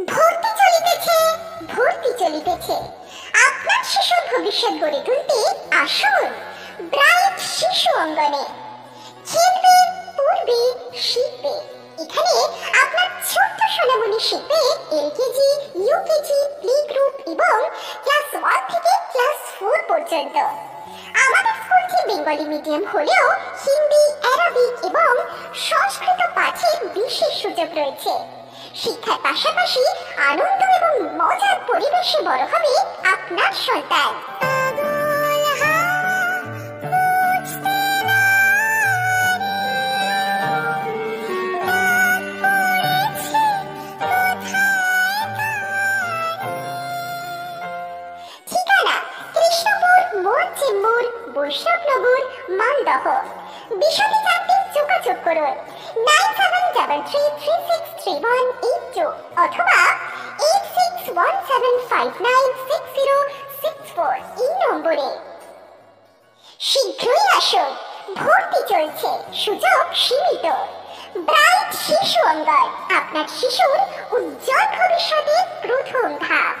ভর্তি চলিতেছে, ভর্তি চলিতেছে। আপনার শিশুর ভবিষ্যৎ গড়ে তুলতে আসুন ব্রাইট শিশু অঙ্গনে। খেলবে, পড়বে, শিখবে। এখানে আপনার ছোট্ট সোনামণি শিখবে এলকেজি, ইউকেজি, প্লে গ্রুপ এবং ক্লাস 1 থেকে ক্লাস 4 পর্যন্ত। আমাদের স্কুলটি বেঙ্গলি মিডিয়াম হলেও হিন্দি, আরবিক এবং সংস্কৃত পাঠের বিশেষ সুযোগ রয়েছে। শিক্ষার পাশাপাশি আনন্দ এবং মজার পরিবেশে বড় হবে আপনার সন্তান। ঠিকানা: কৃষ্ণপুর মোড়, বৈষ্ণবনগর, মালদহ। বিশদে জানতে যোগাযোগ করুন 9773363182 অথবা 8617596064 এই নম্বরে। শীঘ্রই আসুন, ভর্তি চলছে, সুযোগ সীমিত। ব্রাইট শিশু অঙ্গন, আপনার শিশুর উজ্জ্বল ভবিষ্যতের প্রথম ধাপ।